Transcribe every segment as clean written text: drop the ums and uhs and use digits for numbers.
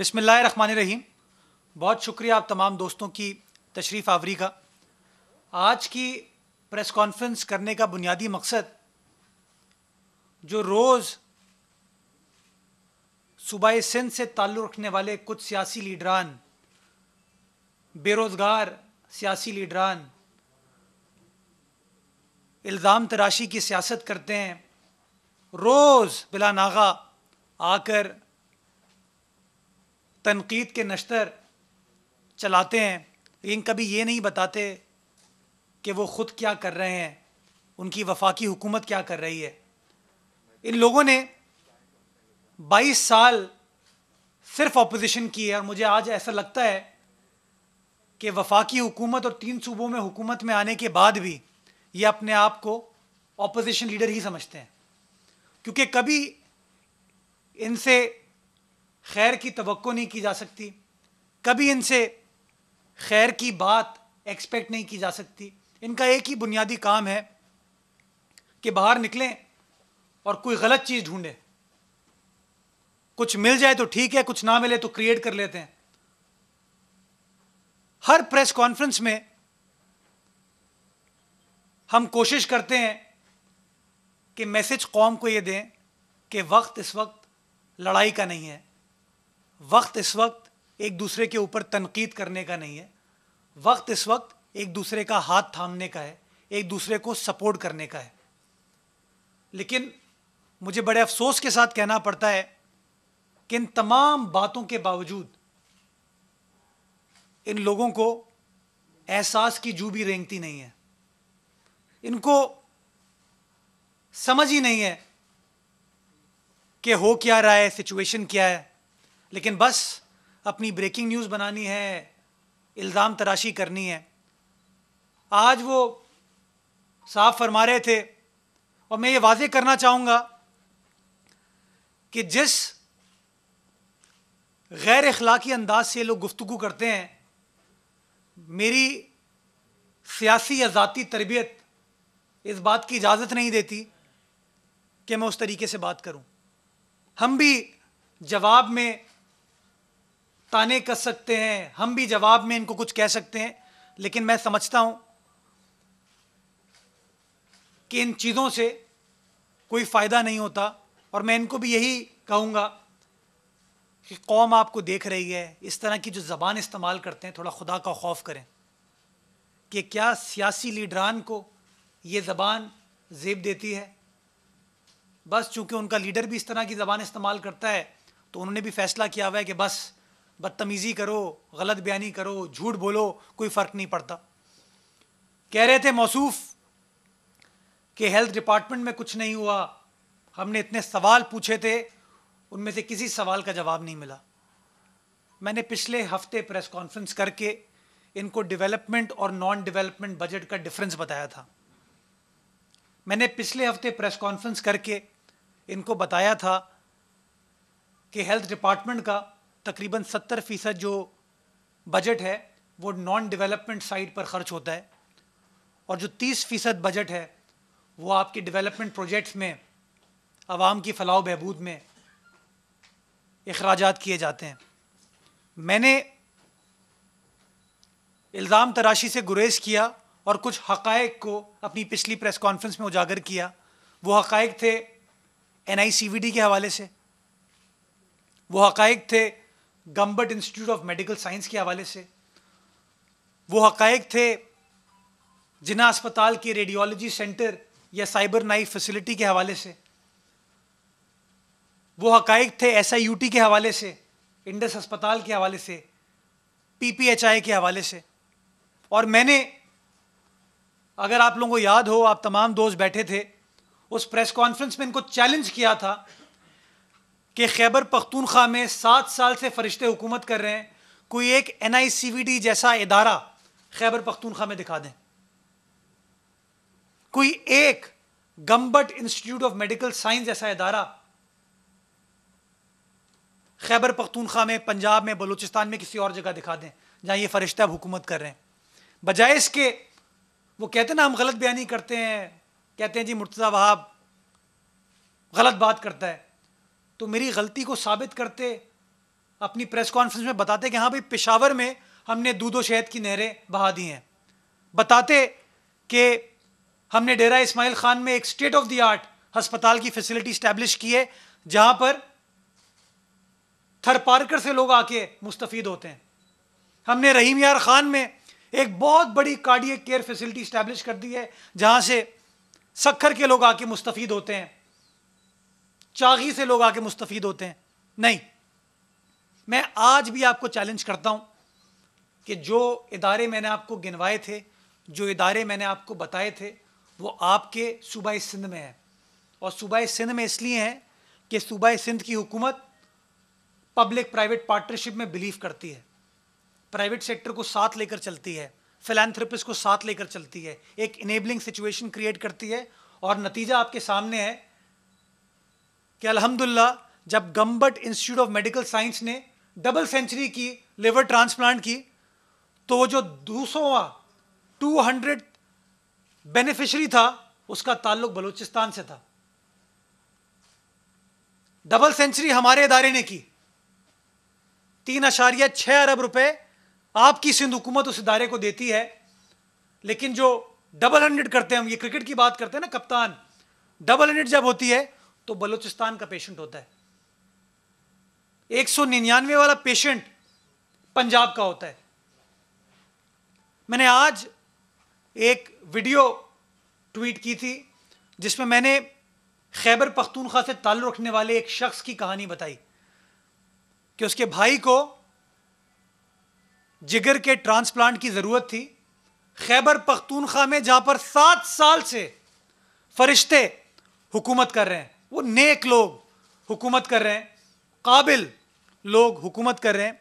بسم اللہ الرحمن الرحیم. بہت شکریہ آپ تمام دوستوں کی تشریف آوری کا. آج کی پریس کانفرنس کرنے کا بنیادی مقصد جو روز صوبہ سندھ سے تعلق رکھنے والے کچھ سیاسی لیڈران، بے روزگار سیاسی لیڈران الزام تراشی کی سیاست کرتے ہیں، روز بلا ناغہ آ کر تنقید کے نشتر چلاتے ہیں، لیکن کبھی یہ نہیں بتاتے کہ وہ خود کیا کر رہے ہیں، ان کی وفاقی حکومت کیا کر رہی ہے. ان لوگوں نے 22 سال صرف اپوزیشن کی ہے، اور مجھے آج ایسا لگتا ہے کہ وفاقی حکومت اور 3 صوبوں میں حکومت میں آنے کے بعد بھی یہ اپنے آپ کو اپوزیشن لیڈر ہی سمجھتے ہیں، کیونکہ کبھی ان سے خیر کی توقع نہیں کی جا سکتی، کبھی ان سے خیر کی بات ایکسپیکٹ نہیں کی جا سکتی. ان کا ایک ہی بنیادی کام ہے کہ باہر نکلیں اور کوئی غلط چیز ڈھونڈیں، کچھ مل جائے تو ٹھیک ہے، کچھ نہ ملے تو کریٹ کر لیتے ہیں. ہر پریس کانفرنس میں ہم کوشش کرتے ہیں کہ میسج قوم کو یہ دیں کہ وقت اس وقت لڑائی کا نہیں ہے، وقت اس وقت ایک دوسرے کے اوپر تنقید کرنے کا نہیں ہے، وقت اس وقت ایک دوسرے کا ہاتھ تھامنے کا ہے، ایک دوسرے کو سپورٹ کرنے کا ہے. لیکن مجھے بڑے افسوس کے ساتھ کہنا پڑتا ہے کہ ان تمام باتوں کے باوجود ان لوگوں کو احساس کی جو بھی رینگتی نہیں ہے، ان کو سمجھ ہی نہیں ہے کہ ہو کیا رہا ہے، سچویشن کیا ہے، لیکن بس اپنی بریکنگ نیوز بنانی ہے، الزام تراشی کرنی ہے. آج وہ صاحب فرما رہے تھے، اور میں یہ واضح کرنا چاہوں گا کہ جس غیر اخلاقی انداز سے لوگ گفتگو کرتے ہیں، میری سیاسی یا ذاتی تربیت اس بات کی اجازت نہیں دیتی کہ میں اس طریقے سے بات کروں. ہم بھی جواب میں تانے کس سکتے ہیں، ہم بھی جواب میں ان کو کچھ کہہ سکتے ہیں، لیکن میں سمجھتا ہوں کہ ان چیزوں سے کوئی فائدہ نہیں ہوتا. اور میں ان کو بھی یہی کہوں گا کہ قوم آپ کو دیکھ رہی ہے، اس طرح کی جو زبان استعمال کرتے ہیں تھوڑا خدا کا خوف کریں کہ کیا سیاسی لیڈران کو یہ زبان زیب دیتی ہے. بس چونکہ ان کا لیڈر بھی اس طرح کی زبان استعمال کرتا ہے تو انہوں نے بھی فیصلہ کیا ہوا ہے کہ بس بدتمیزی کرو، غلط بیانی کرو، جھوٹ بولو، کوئی فرق نہیں پڑتا. کہہ رہے تھے موصوف کہ ہیلتھ ڈپارٹمنٹ میں کچھ نہیں ہوا، ہم نے اتنے سوال پوچھے تھے، ان میں سے کسی سوال کا جواب نہیں ملا. میں نے پچھلے ہفتے پریس کانفرنس کر کے ان کو ڈیولپمنٹ اور نان ڈیولپمنٹ بجٹ کا ڈفرنس بتایا تھا. میں نے پچھلے ہفتے پریس کانفرنس کر کے ان کو بتایا تھا کہ ہیلتھ ڈپارٹمنٹ کا تقریباً 70% جو بجٹ ہے وہ نان ڈیولپمنٹ سائٹ پر خرچ ہوتا ہے، اور جو 30% بجٹ ہے وہ آپ کے ڈیولپمنٹ پروجیکٹس میں، عوام کی فلاح و بہبود میں اخراجات کیے جاتے ہیں. میں نے الزام تراشی سے گریز کیا اور کچھ حقائق کو اپنی پچھلی پریس کانفرنس میں اجاگر کیا. وہ حقائق تھے NICVD کے حوالے سے، وہ حقائق تھے Gambat institute of medical science کے حوالے سے، وہ حقائق تھے جناح اسپتال کے ریڈیولوجی سینٹر یا سائبر نائف فیسلٹی کے حوالے سے، وہ حقائق تھے SIUT کے حوالے سے، انڈس اسپتال کے حوالے سے، PPHI کے حوالے سے. اور میں نے، اگر آپ لوگوں کو یاد ہو، آپ تمام دوست بیٹھے تھے اس پریس کانفرنس میں، ان کو چیلنج کیا تھا کہ خیبر پختونخوا میں 7 سال سے فرشتے حکومت کر رہے ہیں، کوئی ایک NICVD جیسا ادارہ خیبر پختونخوا میں دکھا دیں، کوئی ایک Gambat institute of medical science جیسا ادارہ خیبر پختونخوا میں، پنجاب میں، بلوچستان میں کسی اور جگہ دکھا دیں جہاں یہ فرشتہ اب حکومت کر رہے ہیں. بجائے اس کے وہ کہتے ہیں نا ہم غلط بیانی کرتے ہیں، کہتے ہیں جی مرتضیٰ وہاب غلط بات کرتا ہے، تو میری غلطی کو ثابت کرتے اپنی پریس کانفرنس میں بتاتے کہ ہاں بھائی پشاور میں ہم نے دودھ و شہد کی نہریں بہا دی ہیں، بتاتے کہ ہم نے ڈیرہ اسماعیل خان میں ایک اسٹیٹ آف دی آرٹ ہسپتال کی فیسلٹی اسٹیبلش کی ہے جہاں پر تھر پارکر سے لوگ آ کے مستفید ہوتے ہیں، ہم نے رحیم یار خان میں ایک بہت بڑی کارڈیک کیئر فیسلٹی اسٹیبلش کر دی ہے جہاں سے سکھر کے لوگ آ کے مستفید ہوتے ہیں، چاغی سے لوگ آ کے مستفید ہوتے ہیں۔ نہیں، میں آج بھی آپ کو چیلنج کرتا ہوں کہ جو ادارے میں نے آپ کو گنوائے تھے، جو ادارے میں نے آپ کو بتائے تھے، وہ آپ کے صوبہ سندھ میں ہیں، اور صوبہ سندھ میں اس لیے ہیں کہ صوبہ سندھ کی حکومت پبلک پرائیویٹ پارٹنرشپ میں بلیو کرتی ہے، پرائیویٹ سیکٹر کو ساتھ لے کر چلتی ہے، فلانتھرپسٹ کو ساتھ لے کر چلتی ہے، ایک انیبلنگ سچویشن کریٹ کرتی ہے، اور نتیجہ آپ کے سامنے ہے کہ الحمدللہ جب Gambat institute of medical science نے ڈبل سینچری کی، لیور ٹرانسپلانٹ کی، تو وہ جو 200 بینیفیشری تھا اس کا تعلق بلوچستان سے تھا۔ ڈبل سینچری ہمارے ادارے نے کی، 3.6 ارب روپے آپ کی سندھ حکومت اس ادارے کو دیتی ہے، لیکن جو ڈبل 100 کرتے ہیں، ہم یہ کرکٹ کی بات کرتے ہیں نا کپتان، ڈبل 100 جب ہوتی ہے تو بلوچستان کا پیشنٹ ہوتا ہے، 199 والا پیشنٹ پنجاب کا ہوتا ہے۔ میں نے آج ایک ویڈیو ٹویٹ کی تھی جس میں میں نے خیبر پختونخوا سے تعلق رکھنے والے ایک شخص کی کہانی بتائی کہ اس کے بھائی کو جگر کے ٹرانسپلانٹ کی ضرورت تھی، خیبر پختونخوا میں جہاں پر 7 سال سے فرشتے حکومت کر رہے ہیں، وہ نیک لوگ حکومت کر رہے ہیں، قابل لوگ حکومت کر رہے ہیں،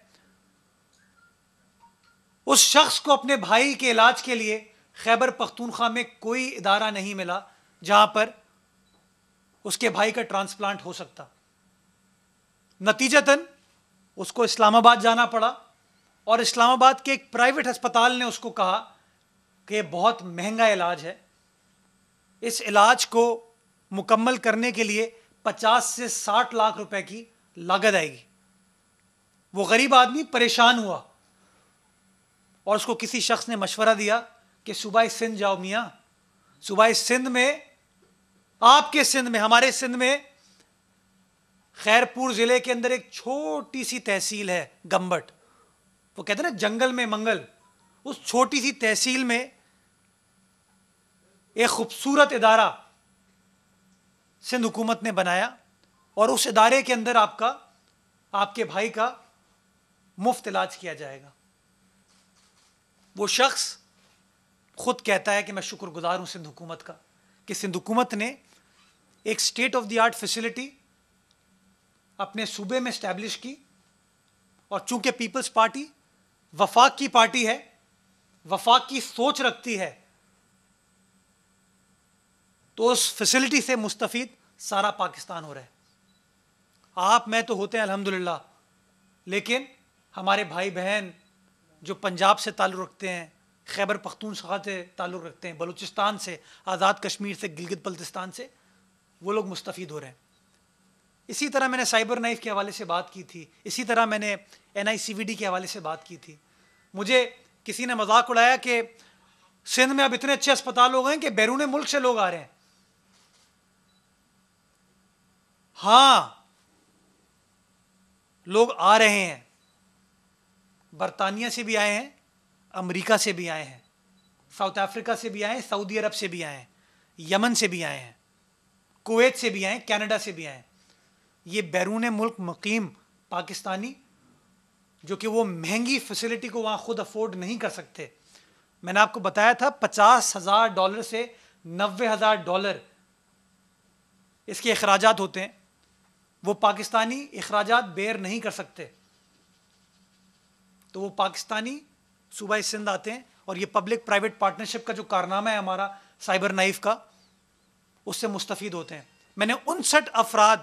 اس شخص کو اپنے بھائی کے علاج کے لیے خیبر پختونخوا میں کوئی ادارہ نہیں ملا جہاں پر اس کے بھائی کا ٹرانسپلانٹ ہو سکتا۔ نتیجتاً اس کو اسلام آباد جانا پڑا، اور اسلام آباد کے ایک پرائیویٹ ہسپتال نے اس کو کہا کہ یہ بہت مہنگا علاج ہے، اس علاج کو مکمل کرنے کے لیے 50 سے 60 لاکھ روپے کی لاگت آئے گی۔ وہ غریب آدمی پریشان ہوا اور اس کو کسی شخص نے مشورہ دیا کہ صوبہ سندھ جاؤ میاں، صوبہ سندھ میں، آپ کے سندھ میں، ہمارے سندھ میں خیرپور ضلع کے اندر ایک چھوٹی سی تحصیل ہے گمبٹ، وہ کہتے ہیں نا جنگل میں منگل، اس چھوٹی سی تحصیل میں ایک خوبصورت ادارہ سندھ حکومت نے بنایا، اور اس ادارے کے اندر آپ کے بھائی کا مفت علاج کیا جائے گا۔ وہ شخص خود کہتا ہے کہ میں شکر گزار ہوں سندھ حکومت کا کہ سندھ حکومت نے ایک state of the art facility اپنے صوبے میں اسٹیبلش کی، اور چونکہ پیپلز پارٹی وفاق کی پارٹی ہے، وفاق کی سوچ رکھتی ہے، تو اس فیسلٹی سے مستفید سارا پاکستان ہو رہا ہے۔ آپ میں تو ہوتے ہیں الحمدللہ، لیکن ہمارے بھائی بہن جو پنجاب سے تعلق رکھتے ہیں، خیبر پختونخوا سے تعلق رکھتے ہیں، بلوچستان سے، آزاد کشمیر سے، گلگت بلتستان سے، وہ لوگ مستفید ہو رہے ہیں۔ اسی طرح میں نے سائبر نائف کے حوالے سے بات کی تھی، اسی طرح میں نے NICVD کے حوالے سے بات کی تھی۔ مجھے کسی نے مذاق اڑایا کہ سندھ میں اب اتنے اچھے اسپتال ہو گئے ہیں کہ بیرون ملک سے لوگ آ رہے ہیں۔ ہاں، لوگ آ رہے ہیں، برطانیہ سے بھی آئے ہیں، امریکہ سے بھی آئے ہیں، ساؤتھ افریقہ سے بھی آئے ہیں، سعودی عرب سے بھی آئے ہیں، یمن سے بھی آئے ہیں، کویت سے بھی آئے ہیں، کینیڈا سے بھی آئے ہیں۔ یہ بیرون ملک مقیم پاکستانی جو کہ وہ مہنگی فیسلٹی کو وہاں خود افورڈ نہیں کر سکتے، میں نے آپ کو بتایا تھا $50,000 سے $90,000 اس کے اخراجات ہوتے ہیں، وہ پاکستانی اخراجات بیئر نہیں کر سکتے، تو وہ پاکستانی صوبہ سندھ آتے ہیں، اور یہ پبلک پرائیویٹ پارٹنرشپ کا جو کارنامہ ہے ہمارا سائبر نائف کا، اس سے مستفید ہوتے ہیں۔ میں نے 59 افراد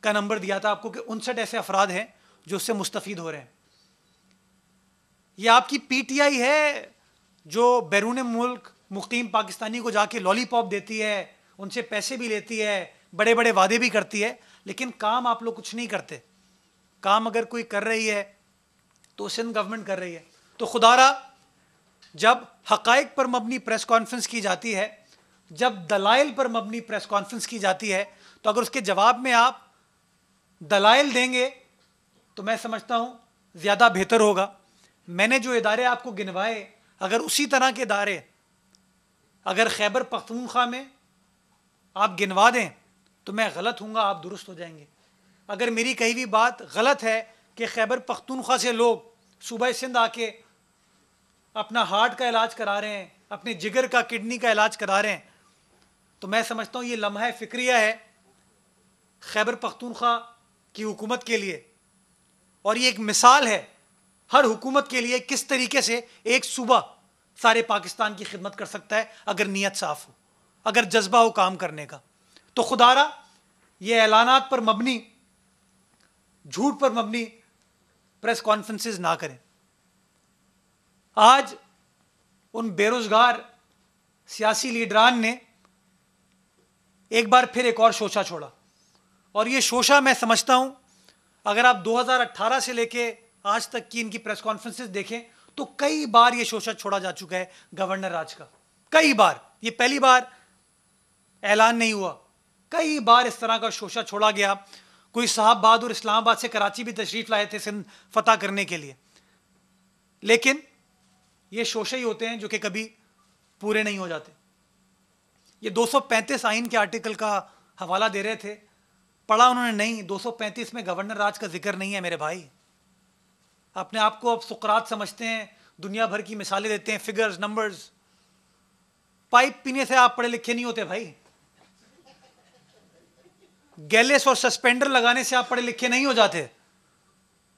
کا نمبر دیا تھا آپ کو کہ 59 ایسے افراد ہیں جو اس سے مستفید ہو رہے ہیں۔ یہ آپ کی PTI ہے جو بیرون ملک مقیم پاکستانی کو جا کے لالی پاپ دیتی ہے، ان سے پیسے بھی لیتی ہے، بڑے بڑے وعدے بھی کرتی ہے، لیکن کام آپ لوگ کچھ نہیں کرتے۔ کام اگر کوئی کر رہی ہے تو سندھ گورنمنٹ کر رہی ہے. تو خدا را جب حقائق پر مبنی پریس کانفرنس کی جاتی ہے, جب دلائل پر مبنی پریس کانفرنس کی جاتی ہے, تو اگر اس کے جواب میں آپ دلائل دیں گے تو میں سمجھتا ہوں زیادہ بہتر ہوگا. میں نے جو ادارے آپ کو گنوائے, اگر اسی طرح کے ادارے اگر خیبر پختونخوا میں آپ گنوا دیں تو میں غلط ہوں گا, آپ درست ہو جائیں گے. اگر میری کہی ہوئی بات غلط ہے کہ خیبر پختونخوا سے لوگ صوبہ سندھ آ کے اپنا ہارٹ کا علاج کرا رہے ہیں, اپنے جگر کا کڈنی کا علاج کرا رہے ہیں, تو میں سمجھتا ہوں یہ لمحہ فکریہ ہے خیبر پختونخوا کی حکومت کے لیے, اور یہ ایک مثال ہے ہر حکومت کے لیے کس طریقے سے ایک صوبہ سارے پاکستان کی خدمت کر سکتا ہے اگر نیت صاف ہو, اگر جذبہ ہو کام کرنے کا. تو خدا را یہ اعلانات پر مبنی, جھوٹ پر مبنی پریس کانفرنسز نہ کریں. آج ان بے روزگار سیاسی لیڈران نے ایک بار پھر ایک اور شوشہ چھوڑا, اور یہ شوشہ میں سمجھتا ہوں اگر آپ 2018 سے لے کے آج تک کی ان کی پریس کانفرنسز دیکھیں تو کئی بار یہ شوشہ چھوڑا جا چکا ہے گورنر راج کا, کئی بار. یہ پہلی بار اعلان نہیں ہوا, کئی بار اس طرح کا شوشہ چھوڑا گیا. کوئی صاحب بہادر اسلام آباد سے کراچی بھی تشریف لائے تھے سندھ فتح کرنے کے لیے, لیکن یہ شوشے ہی ہوتے ہیں جو کہ کبھی پورے نہیں ہو جاتے. یہ 235 آئین کے آرٹیکل کا حوالہ دے رہے تھے, پڑھا انہوں نے نہیں. 235 میں گورنر راج کا ذکر نہیں ہے میرے بھائی. اپنے آپ کو اب سقراط سمجھتے ہیں, دنیا بھر کی مثالیں دیتے ہیں, فگرز, نمبرز. پائپ پینے سے آپ پڑھے لکھے نہیں ہوتے بھائی, گیلس اور سسپینڈر لگانے سے آپ پڑھے لکھے نہیں ہو جاتے,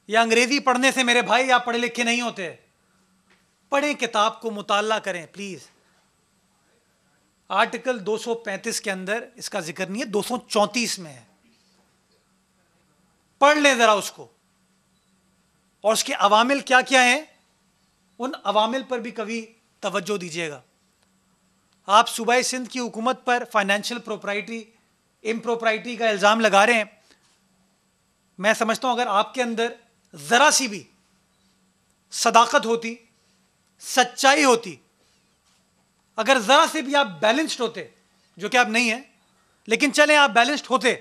یا انگریزی پڑھنے سے میرے بھائی آپ پڑھے لکھے نہیں ہوتے. پڑھیں کتاب کو, مطالعہ کریں پلیز. آرٹیکل 235 کے اندر اس کا ذکر نہیں ہے, 234 میں ہے. پڑھ لیں ذرا اس کو, اور اس کے عوامل کیا کیا ہیں ان عوامل پر بھی کبھی توجہ دیجیے گا. آپ صوبہ سندھ کی حکومت پر فائنینشیل پروپرائٹی, امپروپرائٹی کا الزام لگا رہے ہیں. میں سمجھتا ہوں اگر آپ کے اندر ذرا سی بھی صداقت ہوتی, سچائی ہوتی, اگر ذرا سے بھی آپ بیلنسڈ ہوتے, جو کہ آپ نہیں ہیں لیکن چلیں آپ بیلنسڈ ہوتے,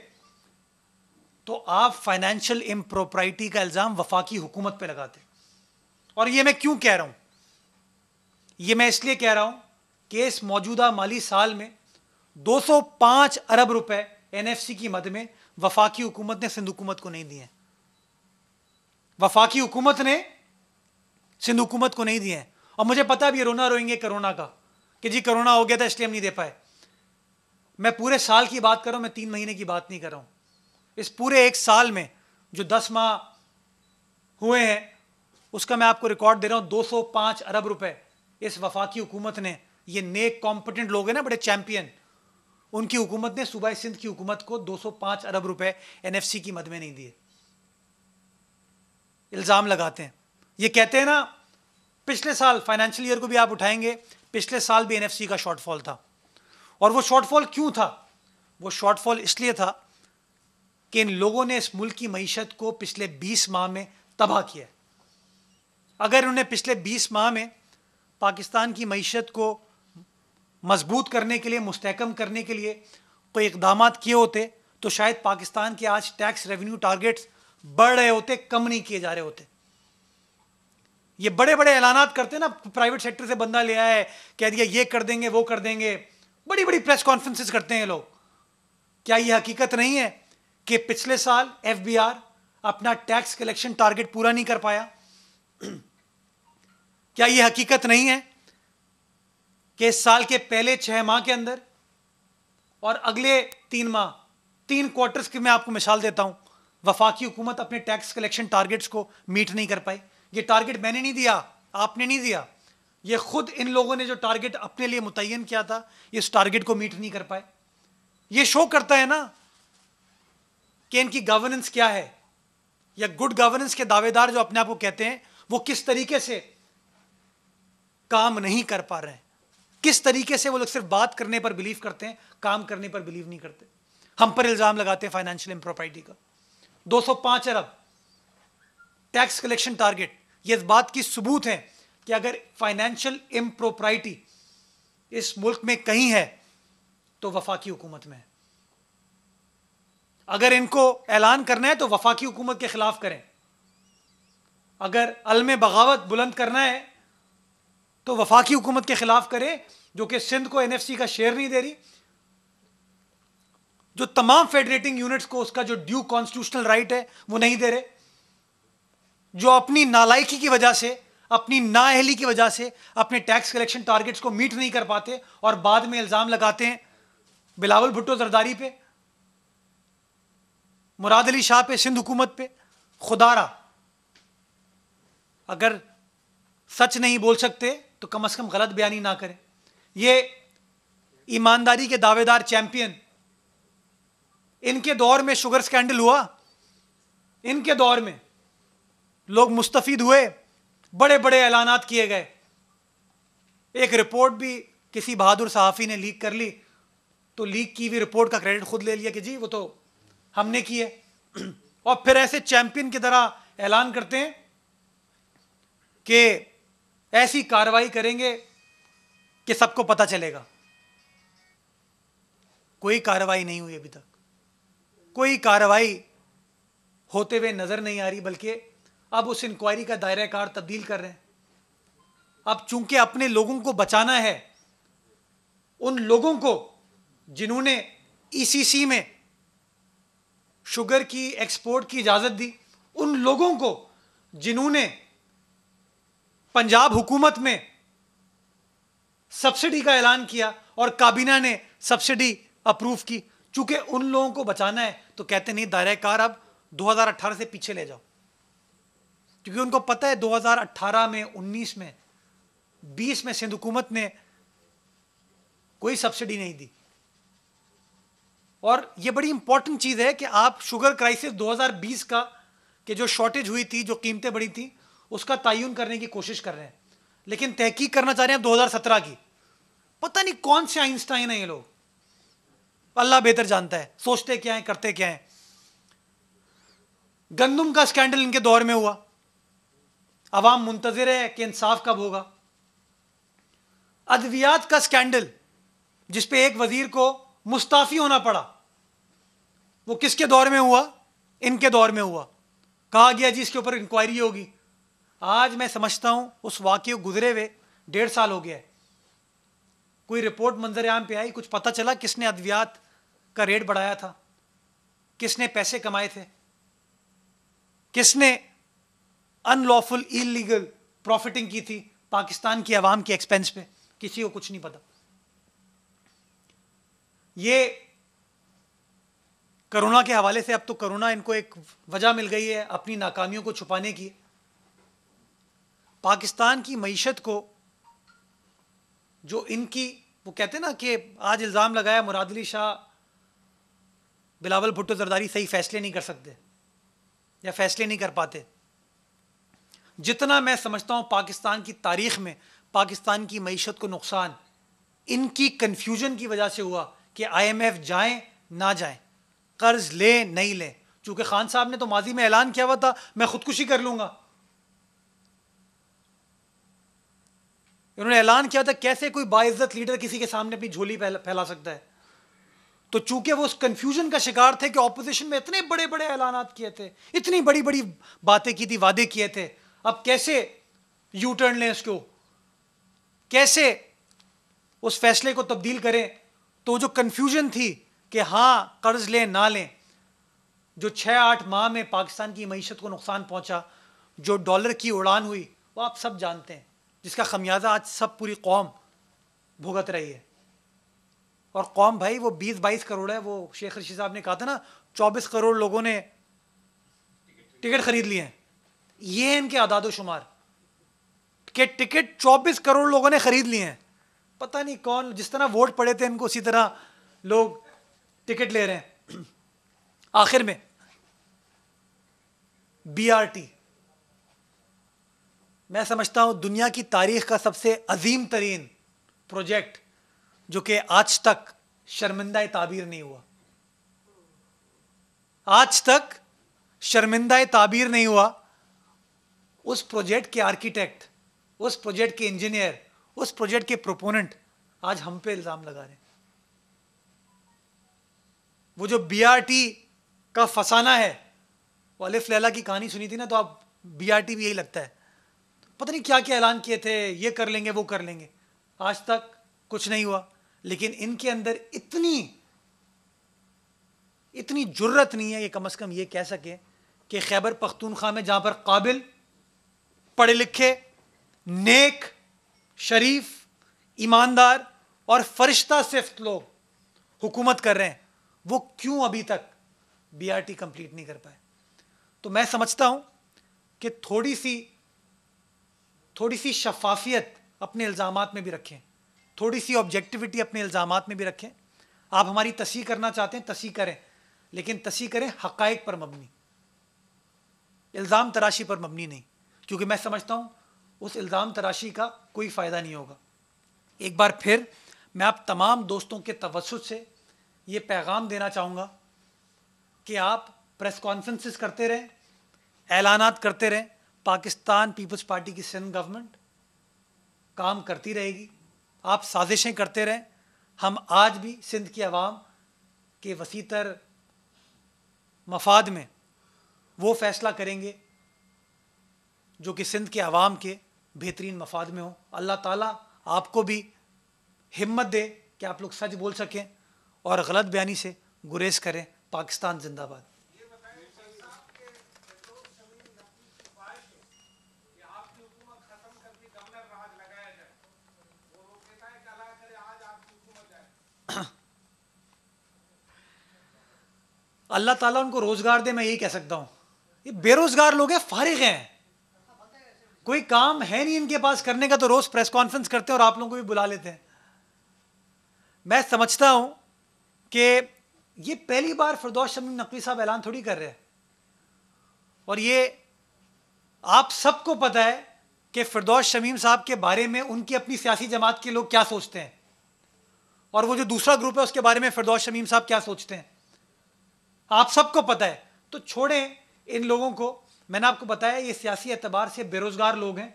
تو آپ فائنینشیل امپروپرائٹی کا الزام وفاقی حکومت پہ لگاتے. اور یہ میں کیوں کہہ رہا ہوں؟ یہ میں اس لیے کہہ رہا ہوں کہ اس موجودہ مالی سال میں 205 ارب روپے این ایف سی کی مد میں وفاقی حکومت نے سندھ حکومت کو نہیں دیے ہیں. وفاقی حکومت نے سندھ حکومت کو نہیں دیے ہیں. اور مجھے پتا بھی یہ رونا روئیں گے کرونا کا کہ جی کرونا ہو گیا تھا اس لیے ہم نہیں دے پائے. میں پورے سال کی بات کر رہا ہوں, میں 3 مہینے کی بات نہیں کر رہا ہوں. اس پورے ایک سال میں جو 10 ماہ ہوئے ہیں اس کا میں آپ کو ریکارڈ دے رہا ہوں. 205 ارب روپے اس وفاقی حکومت نے, یہ نیک کمپٹنٹ لوگ ہیں نا, بڑے چیمپئن, ان کی حکومت نے صوبہ سندھ کی حکومت کو 205 ارب روپے این ایف سی کی مد میں نہیں دیے. الزام لگاتے ہیں, یہ کہتے ہیں نا پچھلے سال فائنینشیل ایئر کو بھی آپ اٹھائیں گے, پچھلے سال بھی این ایف سی کا شارٹ فال تھا. اور وہ شارٹ فال کیوں تھا؟ وہ شارٹ فال اس لیے تھا کہ ان لوگوں نے اس ملک کی معیشت کو پچھلے 20 ماہ میں تباہ کیا ہے. اگر انہوں نے پچھلے 20 ماہ میں پاکستان کی معیشت کو مضبوط کرنے کے لیے, مستحکم کرنے کے لیے کوئی اقدامات کیے ہوتے تو شاید پاکستان کے آج ٹیکس ریونیو ٹارگیٹس بڑھ رہے ہوتے, کم نہیں کیے جا رہے ہوتے. یہ بڑے بڑے اعلانات کرتے ہیں نا, پرائیویٹ سیکٹر سے بندہ لے آئے, کہہ دیا یہ کر دیں گے, وہ کر دیں گے, بڑی بڑی پریس کانفرنسز کرتے ہیں لوگ. کیا یہ حقیقت نہیں ہے کہ پچھلے سال ایف بی آر اپنا ٹیکس کلیکشن ٹارگیٹ پورا نہیں کر پایا؟ کیا یہ حقیقت نہیں ہے کہ اس سال کے پہلے 6 ماہ کے اندر اور اگلے 3 ماہ, 3 کوارٹرز کی میں آپ کو مثال دیتا ہوں, وفاقی حکومت اپنے ٹیکس کلیکشن ٹارگیٹس کو میٹ نہیں کر پائی؟ یہ ٹارگیٹ میں نے نہیں دیا, آپ نے نہیں دیا, یہ خود ان لوگوں نے جو ٹارگیٹ اپنے لیے متعین کیا تھا اس ٹارگیٹ کو میٹ نہیں کر پائے. یہ شو کرتا ہے نا کہ ان کی گورننس کیا ہے, یا گڈ گورننس کے دعوے دار جو اپنے آپ کو کہتے ہیں وہ کس طریقے سے کام نہیں کر پا رہے ہیں, کس طریقے سے وہ لوگ صرف بات کرنے پر بلیو کرتے ہیں, کام کرنے پر بلیو نہیں کرتے. ہم پر الزام لگاتے ہیں فائنینشیل امپروپرائٹی کا. 205 ارب ٹیکس کلیکشن ٹارگٹ، یہ اس بات کی ثبوت ہے کہ اگر فائنینشیل امپروپرائٹی اس ملک میں کہیں ہے تو وفاقی حکومت میں ہے. اگر ان کو اعلان کرنا ہے تو وفاقی حکومت کے خلاف کریں. اگر علم بغاوت بلند کرنا ہے تو وفاقی حکومت کے خلاف کرے، جو کہ سندھ کو این ایف سی کا شیئر نہیں دے رہی، جو تمام فیڈریٹنگ یونٹس کو اس کا جو ڈیو کانسٹیٹیوشنل رائٹ ہے وہ نہیں دے رہے، جو اپنی نالائکی کی وجہ سے، اپنی نااہلی کی وجہ سے اپنے ٹیکس کلیکشن ٹارگٹس کو میٹ نہیں کر پاتے اور بعد میں الزام لگاتے ہیں بلاول بھٹو زرداری پہ، مراد علی شاہ پہ، سندھ حکومت پہ. خدا را اگر سچ نہیں بول سکتے تو کم از کم غلط بیانی نہ کریں. یہ ایمانداری کے دعوے دار چیمپئن، ان کے دور میں شوگر سکینڈل ہوا، ان کے دور میں لوگ مستفید ہوئے، بڑے بڑے اعلانات کیے گئے. ایک رپورٹ بھی کسی بہادر صحافی نے لیک کر لی تو لیک کی ہوئی رپورٹ کا کریڈٹ خود لے لیا کہ جی وہ تو ہم نے کی ہے. اور پھر ایسے چیمپئن کی طرح اعلان کرتے ہیں کہ ایسی کارروائی کریں گے کہ سب کو پتہ چلے گا. کوئی کارروائی نہیں ہوئی ابھی تک، کوئی کارروائی ہوتے ہوئے نظر نہیں آ رہی، بلکہ اب اس انکوائری کا دائرہ کار تبدیل کر رہے ہیں. اب چونکہ اپنے لوگوں کو بچانا ہے، ان لوگوں کو جنہوں نے ای سی سی میں شوگر کی ایکسپورٹ کی اجازت دی، ان لوگوں کو جنہوں نے پنجاب حکومت میں سبسڈی کا اعلان کیا اور کابینہ نے سبسڈی اپروو کی، چونکہ ان لوگوں کو بچانا ہے تو کہتے نہیں دائرہ کار اب 2018 سے پیچھے لے جاؤ. کیونکہ ان کو پتہ ہے 2018 میں، 19 میں، 20 میں سندھ حکومت نے کوئی سبسڈی نہیں دی. اور یہ بڑی امپورٹنٹ چیز ہے کہ آپ شوگر کرائسس 2020 کا کہ جو شارٹیج ہوئی تھی، جو قیمتیں بڑھی تھیں، اس کا تعین کرنے کی کوشش کر رہے ہیں، لیکن تحقیق کرنا چاہ رہے ہیں 2017 کی. پتہ نہیں کون سے آئنسٹائن ہیں یہ لوگ، اللہ بہتر جانتا ہے سوچتے کیا ہیں، کرتے کیا ہیں. گندم کا سکینڈل ان کے دور میں ہوا، عوام منتظر ہے کہ انصاف کب ہوگا. ادویات کا سکینڈل جس پہ ایک وزیر کو مستعفی ہونا پڑا، وہ کس کے دور میں ہوا؟ ان کے دور میں ہوا. کہا گیا جی اس کے اوپر انکوائری ہوگی. آج میں سمجھتا ہوں اس واقعے کو گزرے ہوئے 1.5 سال ہو گیا ہے. کوئی رپورٹ منظر عام پہ آئی، کچھ پتہ چلا کس نے ادویات کا ریٹ بڑھایا تھا، کس نے پیسے کمائے تھے، کس نے ان لافل ایلیگل پروفٹنگ کی تھی پاکستان کی عوام کے ایکسپینس پہ؟ کسی کو کچھ نہیں پتا. یہ کرونا کے حوالے سے، اب تو کرونا ان کو ایک وجہ مل گئی ہے اپنی ناکامیوں کو چھپانے کی. پاکستان کی معیشت کو جو ان کی، وہ کہتے ہیں نا کہ آج الزام لگایا مراد علی شاہ، بلاول بھٹو زرداری صحیح فیصلے نہیں کر سکتے یا فیصلے نہیں کر پاتے. جتنا میں سمجھتا ہوں پاکستان کی تاریخ میں پاکستان کی معیشت کو نقصان ان کی کنفیوژن کی وجہ سے ہوا کہ آئی ایم ایف جائیں نہ جائیں، قرض لیں نہیں لیں. چونکہ خان صاحب نے تو ماضی میں اعلان کیا ہوا تھا میں خودکشی کر لوں گا. انہوں نے اعلان کیا تھا، کیسے کوئی باعزت لیڈر کسی کے سامنے اپنی جھولی پھیلا سکتا ہے؟ تو چونکہ وہ اس کنفیوژن کا شکار تھے کہ اپوزیشن میں اتنے بڑے بڑے اعلانات کیے تھے، اتنی بڑی بڑی باتیں کی تھی، وعدے کیے تھے، اب کیسے یو ٹرن لیں اس کو، کیسے اس فیصلے کو تبدیل کریں؟ تو جو کنفیوژن تھی کہ ہاں قرض لیں نہ لیں، جو 6-8 ماہ میں پاکستان کی معیشت کو نقصان پہنچا، جو ڈالر کی اڑان ہوئی، وہ آپ سب جانتے ہیں، جس کا خمیازہ آج سب پوری قوم بھگت رہی ہے. اور قوم بھائی وہ 20-22 کروڑ ہے. وہ شیخ رشید صاحب نے کہا تھا نا 24 کروڑ لوگوں نے ٹکٹ خرید لیے ہیں. یہ ان کے اعداد و شمار کہ ٹکٹ 24 کروڑ لوگوں نے خرید لیے ہیں. پتہ نہیں کون، جس طرح ووٹ پڑے تھے ان کو اسی طرح لوگ ٹکٹ لے رہے ہیں. آخر میں بی آر ٹی میں سمجھتا ہوں دنیا کی تاریخ کا سب سے عظیم ترین پروجیکٹ جو کہ آج تک شرمندہ تعبیر نہیں ہوا. آج تک شرمندہ تعبیر نہیں ہوا. اس پروجیکٹ کے آرکیٹیکٹ, اس پروجیکٹ کے انجینئر, اس پروجیکٹ کے پروپوننٹ آج ہم پہ الزام لگا رہے ہیں. وہ جو بی آر ٹی کا فسانہ ہے, وہ الف لیلا کی کہانی سنی تھی نا, تو اب بی آر ٹی بھی یہی لگتا ہے. پتہ نہیں کیا کیا اعلان کیے تھے, یہ کر لیں گے وہ کر لیں گے, آج تک کچھ نہیں ہوا. لیکن ان کے اندر اتنی جرت نہیں ہے کہ کم از کم یہ کہہ سکے کہ خیبر پختونخوا میں جہاں پر قابل, پڑھے لکھے, نیک, شریف, ایماندار اور فرشتہ صفت لوگ حکومت کر رہے ہیں, وہ کیوں ابھی تک بی آر ٹی کمپلیٹ نہیں کر پائے. تو میں سمجھتا ہوں کہ تھوڑی سی شفافیت اپنے الزامات میں بھی رکھیں, تھوڑی سی آبجیکٹیوٹی اپنے الزامات میں بھی رکھیں. آپ ہماری تصحیح کرنا چاہتے ہیں, تصحیح کریں, لیکن تصحیح کریں حقائق پر مبنی, الزام تراشی پر مبنی نہیں, کیونکہ میں سمجھتا ہوں اس الزام تراشی کا کوئی فائدہ نہیں ہوگا. ایک بار پھر میں آپ تمام دوستوں کے توسط سے یہ پیغام دینا چاہوں گا کہ آپ پریس کانفرنسز کرتے رہیں, اعلانات کرتے رہیں. پاکستان پیپلز پارٹی کی سندھ گورنمنٹ کام کرتی رہے گی, آپ سازشیں کرتے رہیں. ہم آج بھی سندھ کی عوام کے وسیع تر مفاد میں وہ فیصلہ کریں گے جو کہ سندھ کے عوام کے بہترین مفاد میں ہوں. اللہ تعالیٰ آپ کو بھی ہمت دے کہ آپ لوگ سچ بول سکیں اور غلط بیانی سے گریز کریں. پاکستان زندہ باد. اللہ تعالیٰ ان کو روزگار دے, میں یہی کہہ سکتا ہوں. یہ بے روزگار لوگ ہیں, فارغ ہیں, کوئی کام ہے نہیں ان کے پاس کرنے کا, تو روز پریس کانفرنس کرتے ہیں اور آپ لوگوں کو بھی بلا لیتے ہیں. میں سمجھتا ہوں کہ یہ پہلی بار فردوس شمیم نقوی صاحب اعلان تھوڑی کر رہے ہیں, اور یہ آپ سب کو پتہ ہے کہ فردوس شمیم صاحب کے بارے میں ان کی اپنی سیاسی جماعت کے لوگ کیا سوچتے ہیں, اور وہ جو دوسرا گروپ ہے اس کے بارے میں فردوس شمیم صاحب کیا سوچتے ہیں, آپ سب کو پتہ ہے. تو چھوڑیں ان لوگوں کو. میں نے آپ کو بتایا یہ سیاسی اعتبار سے بے روزگار لوگ ہیں,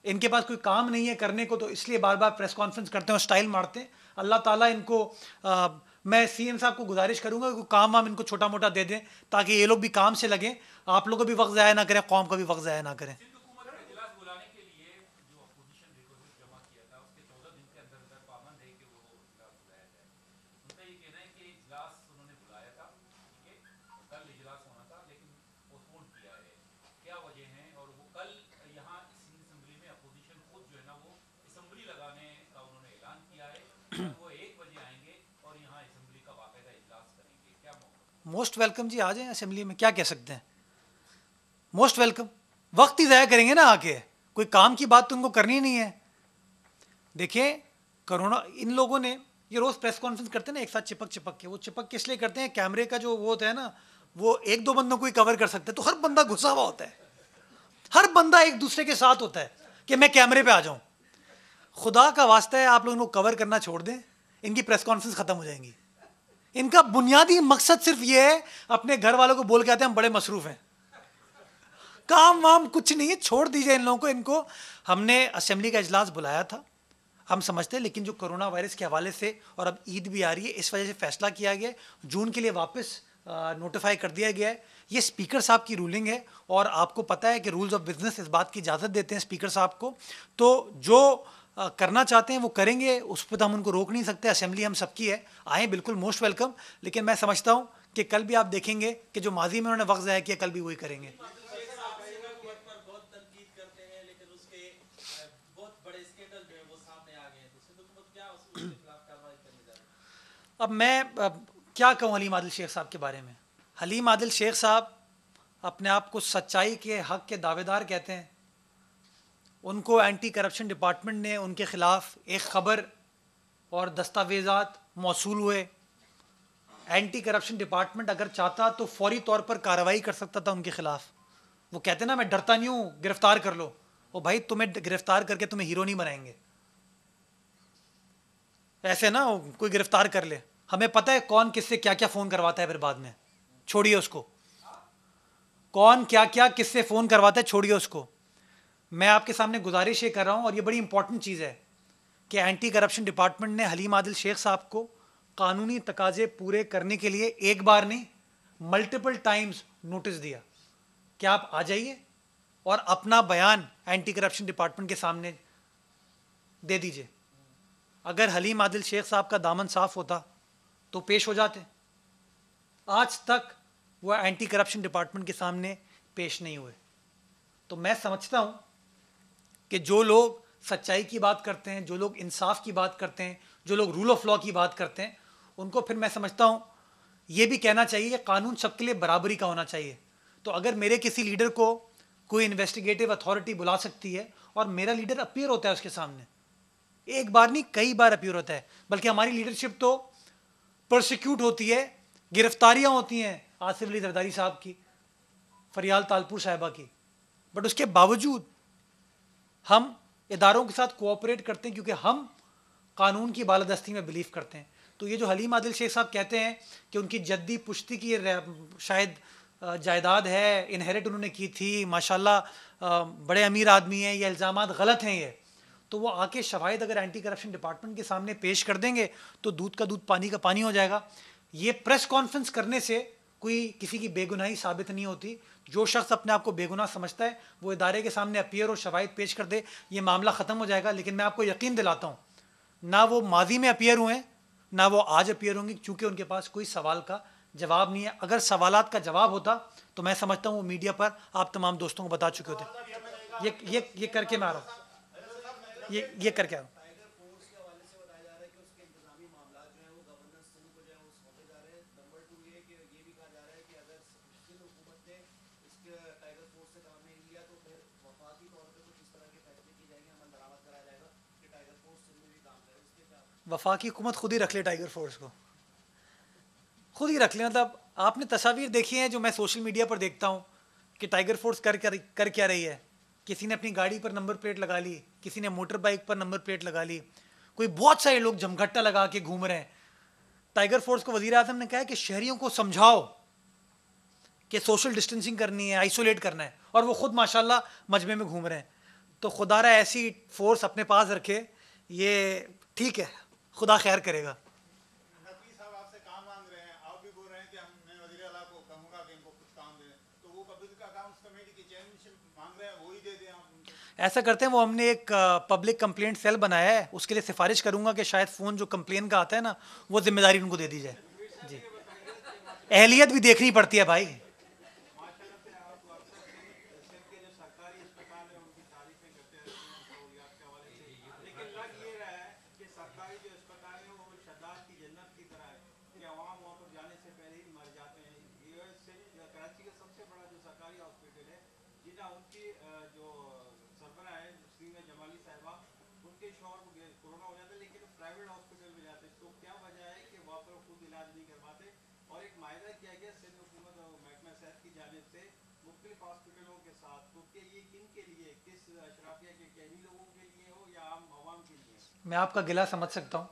ان کے پاس کوئی کام نہیں ہے کرنے کو, تو اس لیے بار بار پریس کانفرنس کرتے ہیں اور سٹائل مارتے ہیں. اللہ تعالیٰ ان کو میں سی ایم صاحب کو گزارش کروں گا کہ کام ہم ان کو چھوٹا موٹا دے دیں تاکہ یہ لوگ بھی کام سے لگیں, آپ لوگوں کو بھی وقت ضائع نہ کریں, قوم کا بھی وقت ضائع نہ کریں. موسٹ ویلکم جی, آ جائیں اسمبلی میں, کیا کہہ سکتے ہیں, موسٹ ویلکم. وقت ہی ضائع کریں گے نا آ کے, کوئی کام کی بات تو ان کو کرنی نہیں ہے. دیکھیں کرونا, ان لوگوں نے یہ روز پریس کانفرنس کرتے ہیں نا ایک ساتھ چپک کے, وہ چپک کس لیے کرتے ہیں, کیمرے کا جو وہ ہوتا ہے نا, وہ ایک دو بندوں کو ہی کور کر سکتے ہیں, تو ہر بندہ گھسا ہوا ہوتا ہے, ہر بندہ ایک دوسرے کے ساتھ ہوتا ہے کہ میں کیمرے پہ آ جاؤں. خدا کا واسطہ ہے آپ لوگ ان کو کور کرنا چھوڑ دیں, ان کی پریس کانفرنس ختم ہو جائیں گی. ان کا بنیادی مقصد صرف یہ ہے, اپنے گھر والوں کو بول کے آتے ہیں ہم بڑے مصروف ہیں, کام وام کچھ نہیں ہے, چھوڑ دیجئے ان لوگوں کو. ان کو ہم نے اسمبلی کا اجلاس بلایا تھا, ہم سمجھتے ہیں, لیکن جو کرونا وائرس کے حوالے سے, اور اب عید بھی آ رہی ہے, اس وجہ سے فیصلہ کیا گیا, جون کے لیے واپس نوٹیفائی کر دیا گیا ہے. یہ اسپیکر صاحب کی رولنگ ہے, اور آپ کو پتہ ہے کہ رولز آف بزنس اس بات کی اجازت دیتے ہیں اسپیکر صاحب کو, تو جو کرنا چاہتے ہیں وہ کریں گے, اس پہ تو ہم ان کو روک نہیں سکتے. اسمبلی ہم سب کی ہے, آئیں بالکل موسٹ ویلکم. لیکن میں سمجھتا ہوں کہ کل بھی آپ دیکھیں گے کہ جو ماضی میں انہوں نے وقت ضائع کیا, کل بھی وہی کریں گے. اب میں کیا کہوں حلیم عادل شیخ صاحب کے بارے میں. حلیم عادل شیخ صاحب اپنے آپ کو سچائی کے حق کے دعوے دار کہتے ہیں. ان کو اینٹی کرپشن ڈپارٹمنٹ نے ان کے خلاف ایک خبر اور دستاویزات موصول ہوئے. اینٹی کرپشن ڈپارٹمنٹ اگر چاہتا تو فوری طور پر کارروائی کر سکتا تھا ان کے خلاف. وہ کہتے ہیں نا میں ڈرتا نہیں ہوں, گرفتار کر لو. وہ بھائی تمہیں گرفتار کر کے تمہیں ہیرو نہیں بنائیں گے, ایسے نا کوئی گرفتار کر لے. ہمیں پتہ ہے کون کس سے کیا کیا فون کرواتا ہے, پھر بعد میں چھوڑیے اس کو, کون کیا کیا کس سے فون کرواتا ہے, چھوڑیے اس کو. میں آپ کے سامنے گزارش یہ کر رہا ہوں، اور یہ بڑی امپورٹنٹ چیز ہے، کہ اینٹی کرپشن ڈپارٹمنٹ نے حلیم عادل شیخ صاحب کو قانونی تقاضے پورے کرنے کے لیے ایک بار نہیں ملٹیپل ٹائمز نوٹس دیا کہ آپ آ جائیے اور اپنا بیان اینٹی کرپشن ڈپارٹمنٹ کے سامنے دے دیجیے. اگر حلیم عادل شیخ صاحب کا دامن صاف ہوتا تو پیش ہو جاتے. آج تک وہ اینٹی کرپشن ڈپارٹمنٹ کے سامنے پیش نہیں ہوئے. تو میں سمجھتا ہوں کہ جو لوگ سچائی کی بات کرتے ہیں، جو لوگ انصاف کی بات کرتے ہیں، جو لوگ رول آف لا کی بات کرتے ہیں، ان کو پھر میں سمجھتا ہوں یہ بھی کہنا چاہیے کہ قانون سب کے لیے برابری کا ہونا چاہیے. تو اگر میرے کسی لیڈر کو کوئی انویسٹیگیٹو اتھارٹی بلا سکتی ہے اور میرا لیڈر اپیئر ہوتا ہے اس کے سامنے، ایک بار نہیں کئی بار اپیئر ہوتا ہے، بلکہ ہماری لیڈرشپ تو پرسیکیوٹ ہوتی ہے، گرفتاریاں ہوتی ہیں آصف علی زرداری صاحب کی، فریال تالپور صاحبہ کی، بٹ اس کے باوجود ہم اداروں کے ساتھ کوآپریٹ کرتے ہیں کیونکہ ہم قانون کی بالادستی میں بلیو کرتے ہیں. تو یہ جو حلیم عادل شیخ صاحب کہتے ہیں کہ ان کی جدی پشتی کی شاید جائیداد ہے، انہیریٹ انہوں نے کی تھی، ماشاءاللہ بڑے امیر آدمی ہیں، یہ الزامات غلط ہیں، یہ تو وہ آ کے شواہد اگر اینٹی کرپشن ڈپارٹمنٹ کے سامنے پیش کر دیں گے تو دودھ کا دودھ پانی کا پانی ہو جائے گا. یہ پریس کانفرنس کرنے سے کوئی کسی کی بے گناہی ثابت نہیں ہوتی. جو شخص اپنے آپ کو بے گناہ سمجھتا ہے وہ ادارے کے سامنے اپیئر اور شواہد پیش کر دے، یہ معاملہ ختم ہو جائے گا. لیکن میں آپ کو یقین دلاتا ہوں نہ وہ ماضی میں اپیئر ہوئے ہیں نہ وہ آج اپیئر ہوں گے، چونکہ ان کے پاس کوئی سوال کا جواب نہیں ہے. اگر سوالات کا جواب ہوتا تو میں سمجھتا ہوں وہ میڈیا پر آپ تمام دوستوں کو بتا چکے ہوتے. یہ کر کے میں آ رہا ہوں، یہ کر کے آ رہا ہوں. وفاقی حکومت خود ہی رکھ لے ٹائیگر فورس کو، خود ہی رکھ لیں. مطلب آپ نے تصاویر دیکھی ہیں جو میں سوشل میڈیا پر دیکھتا ہوں کہ ٹائیگر فورس کر کیا رہی ہے. کسی نے اپنی گاڑی پر نمبر پلیٹ لگا لی، کسی نے موٹر بائک پر نمبر پلیٹ لگا لی، کوئی بہت سارے لوگ جمگھٹا لگا کے گھوم رہے ہیں. ٹائیگر فورس کو وزیر اعظم نے کہا ہے کہ شہریوں کو سمجھاؤ کہ سوشل ڈسٹینسنگ کرنی ہے، آئسولیٹ کرنا ہے، اور وہ خود ماشاءاللہ مجمع میں گھوم رہے ہیں. تو خدا را ایسی فورس اپنے پاس رکھے، یہ ٹھیک ہے، خدا خیر کرے گا. نقوی صاحب آپ سے کام مانگ رہے ہیں، آپ بھی بول رہے ہیں کہ میں وزیر اعلیٰ کو کہوں گا کہ ان کو کچھ کام دیں، تو وہ پبلک اکاؤنٹس کمیٹی کی چیئرمین شپ مانگ رہے ہیں، وہی دے دیں آپ ان کو. ایسا کرتے ہیں، وہ ہم نے ایک پبلک کمپلینٹ سیل بنایا ہے، اس کے لیے سفارش کروں گا کہ شاید فون جو کمپلین کا آتا ہے نا وہ ذمہ داری ان کو دے دی جائے. جی، اہلیت بھی دیکھنی پڑتی ہے بھائی. میں آپ کا گلہ سمجھ سکتا ہوں،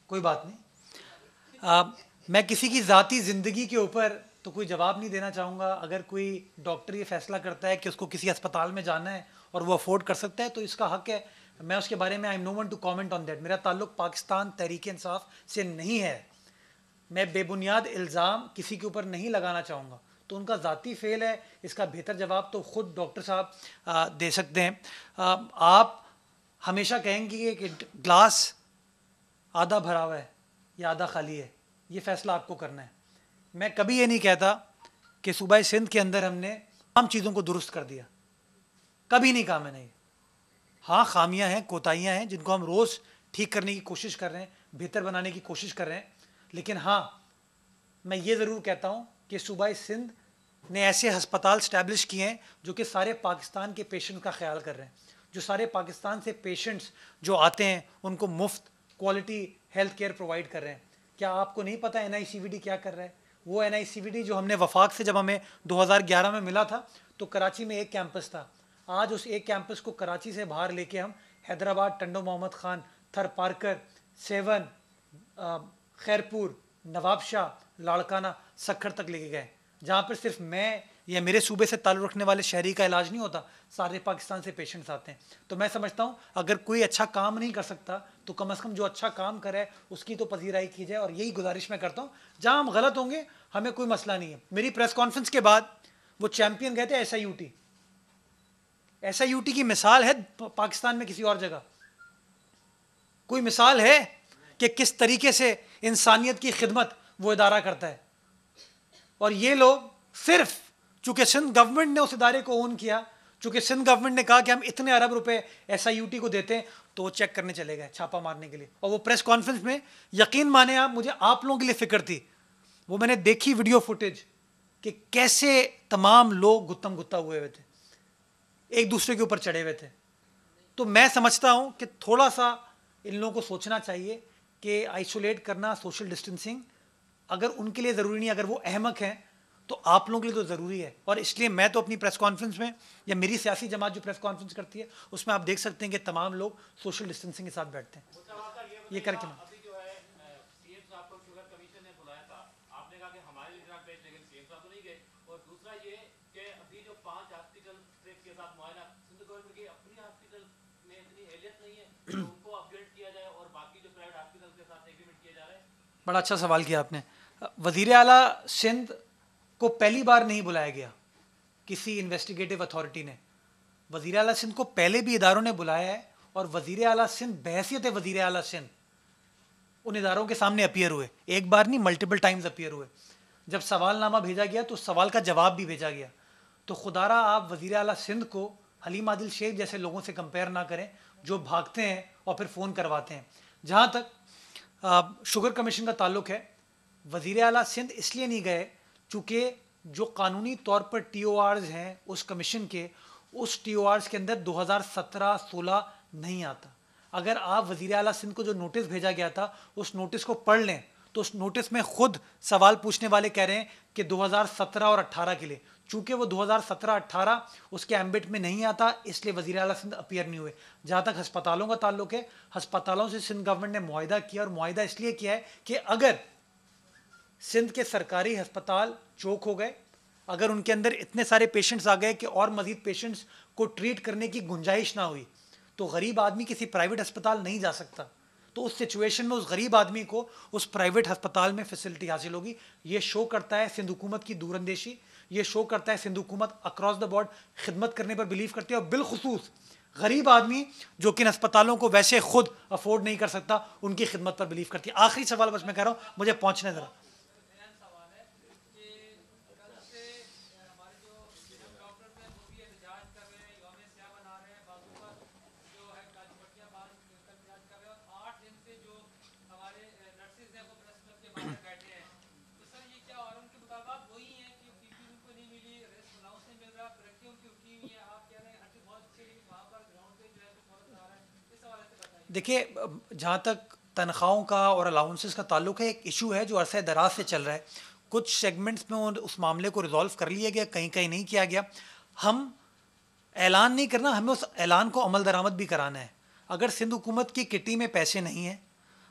کوئی بات نہیں. میں کسی کی ذاتی زندگی کے اوپر تو کوئی جواب نہیں دینا چاہوں گا. اگر کوئی ڈاکٹر یہ فیصلہ کرتا ہے کہ اس کو کسی اسپتال میں جانا ہے اور وہ افورڈ کر سکتا ہے تو اس کا حق ہے. میں اس کے بارے میں I am no one to comment on that. میرا تعلق پاکستان تحریک انصاف سے نہیں ہے. میں بے بنیاد الزام کسی کے اوپر نہیں لگانا چاہوں گا. تو ان کا ذاتی فعل ہے، اس کا بہتر جواب تو خود ڈاکٹر صاحب دے سکتے ہیں. آپ ہمیشہ کہیں گے کہ گلاس آدھا بھرا ہوا ہے یا آدھا خالی ہے، یہ فیصلہ آپ کو کرنا ہے. میں کبھی یہ نہیں کہتا کہ صوبہ سندھ کے اندر ہم نے تمام چیزوں کو درست کر دیا، کبھی نہیں کہا میں نے. ہاں خامیاں ہیں، کوتاہیاں ہیں جن کو ہم روز ٹھیک کرنے کی کوشش کر رہے ہیں، بہتر بنانے کی کوشش کر رہے ہیں. لیکن ہاں میں یہ ضرور کہتا ہوں کہ صوبہ سندھ نے ایسے ہسپتال اسٹیبلش کیے ہیں جو کہ سارے پاکستان کے پیشنٹ کا خیال کر رہے ہیں، جو سارے پاکستان سے پیشنٹس جو آتے ہیں ان کو مفت کوالٹی ہیلتھ کیئر پرووائڈ کر رہے ہیں. کیا آپ کو نہیں پتہ NICVD کیا کر رہا ہے؟ وہ NICVD جو ہم نے وفاق سے جب ہمیں 2011 میں ملا تھا تو کراچی میں ایک کیمپس تھا. آج اس ایک کیمپس کو کراچی سے باہر لے کے ہم حیدرآباد، ٹنڈو محمد خان، تھر پارکر، سیون، خیرپور، نواب شاہ، لاڑکانہ، سکھر تک لے کے گئے، جہاں پر صرف میں یا میرے صوبے سے تعلق رکھنے والے شہری کا علاج نہیں ہوتا، سارے پاکستان سے پیشنٹس آتے ہیں. تو میں سمجھتا ہوں اگر کوئی اچھا کام نہیں کر سکتا تو کم از کم جو اچھا کام کرے اس کی تو پذیرائی کی جائے, اور یہی گزارش میں کرتا ہوں. جہاں ہم غلط ہوں گے ہمیں کوئی مسئلہ نہیں ہے. میری پریس کانفرنس کے بعد وہ چیمپئن گئے تھے SIUT. SIUT کی مثال ہے پاکستان میں کسی اور جگہ؟ کوئی مثال ہے کہ کس طریقے سے انسانیت کی خدمت وہ ادارہ کرتا ہے؟ اور یہ لوگ صرف چونکہ سندھ گورنمنٹ نے اس ادارے کو اون کیا, چونکہ سندھ گورنمنٹ نے کہا کہ ہم اتنے ارب روپے SIUT کو دیتے ہیں, تو وہ چیک کرنے چلے گئے چھاپا مارنے کے لیے. اور وہ پریس کانفرنس میں یقین مانے آپ, مجھے آپ لوگوں کے لیے فکر تھی. وہ میں نے دیکھی ویڈیو فوٹیج کہ کیسے تمام لوگ گتم گتا ہوئے تھے, ایک دوسرے کے اوپر چڑھے ہوئے تھے. تو میں سمجھتا ہوں کہ تھوڑا سا ان لوگوں کو سوچنا چاہیے کہ آئسولیٹ کرنا, سوشل ڈسٹینسنگ اگر ان کے لیے ضروری نہیں, اگر وہ احمق ہیں تو آپ لوگوں کے لیے تو ضروری ہے. اور اس لیے میں تو اپنی پریس کانفرنس میں, یا میری سیاسی جماعت جو پریس کانفرنس کرتی ہے اس میں آپ دیکھ سکتے ہیں کہ تمام لوگ سوشل ڈسٹینسنگ کے ساتھ بیٹھتے ہیں. یہ کر کے بڑا اچھا سوال کیا آپ نے. وزیر اعلیٰ سندھ کو پہلی بار نہیں بلایا گیا کسی انویسٹیگیٹو اتھارٹی نے. وزیر اعلیٰ سندھ کو پہلے بھی اداروں نے بلایا ہے, اور وزیر اعلیٰ سندھ بحیثیت وزیر اعلیٰ سندھ ان اداروں کے سامنے اپیئر ہوئے. ایک بار نہیں, ملٹیپل ٹائمز اپیئر ہوئے. جب سوال نامہ بھیجا گیا تو سوال کا جواب بھی بھیجا گیا. تو خدا را آپ وزیر اعلیٰ سندھ کو حلیم عادل شیخ جیسے لوگوں سے کمپیئر نہ کریں جو بھاگتے ہیں اور پھر فون کرواتے ہیں. جہاں تک شوگر کمیشن کا تعلق ہے, وزیر اعلیٰ سندھ اس لیے نہیں گئے چونکہ جو قانونی طور پر TORs ہیں اس کمیشن کے, اس TORs کے اندر 2017-16 نہیں آتا. اگر آپ وزیر اعلیٰ سندھ کو جو نوٹس بھیجا گیا تھا اس نوٹس کو پڑھ لیں تو اس نوٹس میں خود سوال پوچھنے والے کہہ رہے ہیں کہ 2017 اور 18 کے لیے, چونکہ وہ 2017-18 اس کے ایمبٹ میں نہیں آتا, اس لیے وزیر اعلیٰ سندھ اپیئر نہیں ہوئے. جہاں تک ہسپتالوں کا تعلق ہے, ہسپتالوں سے سندھ گورنمنٹ نے معاہدہ کیا, اور معاہدہ اس لیے کیا ہے کہ اگر سندھ کے سرکاری ہسپتال چوک ہو گئے, اگر ان کے اندر اتنے سارے پیشنٹس آ گئے کہ اور مزید پیشنٹس کو ٹریٹ کرنے کی گنجائش نہ ہوئی, تو غریب آدمی کسی پرائیویٹ ہسپتال نہیں جا سکتا. تو اس سچویشن میں اس غریب آدمی کو اس پرائیویٹ ہسپتال میں فیسلٹی حاصل ہوگی. یہ شو کرتا ہے سندھ حکومت کی دور اندیشی, یہ شو کرتا ہے سندھ حکومت اکراس دا بورڈ خدمت کرنے پر بلیو کرتی ہے, اور بالخصوص غریب آدمی جو کہ ان ہسپتالوں کو ویسے خود افورڈ نہیں کر سکتا ان کی خدمت پر بلیو کرتی ہے. آخری سوال بس میں کہہ رہا ہوں, مجھے پہنچنے ذرا. دیکھیے, جہاں تک تنخواہوں کا اور الاؤنسز کا تعلق ہے, ایک ایشو ہے جو عرصہ دراز سے چل رہا ہے. کچھ سیگمنٹس میں اس معاملے کو ریزالو کر لیا گیا, کہیں کہیں نہیں کیا گیا. ہم اعلان نہیں کرنا, ہمیں اس اعلان کو عمل درآمد بھی کرانا ہے. اگر سندھ حکومت کی کٹی میں پیسے نہیں ہیں,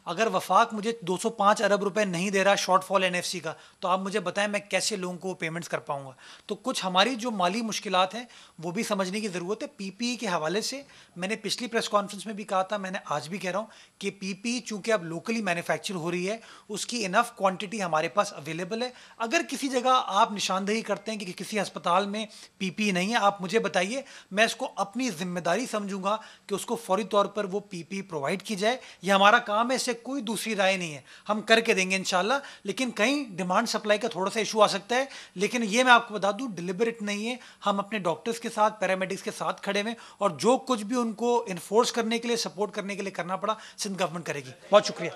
اگر وفاق مجھے 205 ارب روپے نہیں دے رہا شارٹ فال NFC کا, تو آپ مجھے بتائیں میں کیسے لوگوں کو پیمنٹس کر پاؤں گا. تو کچھ ہماری جو مالی مشکلات ہیں وہ بھی سمجھنے کی ضرورت ہے. PPE کے حوالے سے میں نے پچھلی پریس کانفرنس میں بھی کہا تھا, میں نے آج بھی کہہ رہا ہوں کہ PPE چونکہ اب لوکلی مینوفیکچر ہو رہی ہے, اس کی انف کوانٹٹی ہمارے پاس اویلیبل ہے. اگر کسی جگہ آپ نشاندہی کرتے ہیں کہ کسی ہسپتال میں PPE نہیں ہے, آپ مجھے بتائیے, میں اس کو اپنی ذمہ داری سمجھوں گا کہ اس کو فوری طور پر وہ PPE پرووائڈ کی جائے. یہ ہمارا کام ہے, اس سے کوئی دوسری رائے نہیں ہے, ہم کر کے دیں گے انشاءاللہ. لیکن کہیں ڈیمانڈ سپلائی کا تھوڑا سا ایشو آ سکتا ہے, لیکن یہ میں آپ کو بتا دوں ڈیلیبریٹ نہیں ہے. ہم اپنے ڈاکٹرز کے ساتھ, پیرامیڈکس کے ساتھ کھڑے ہوئے, اور جو کچھ بھی ان کو انفورس کرنے کے لیے, سپورٹ کرنے کے لیے کرنا پڑا, سندھ گورنمنٹ کرے گی. بہت شکریہ.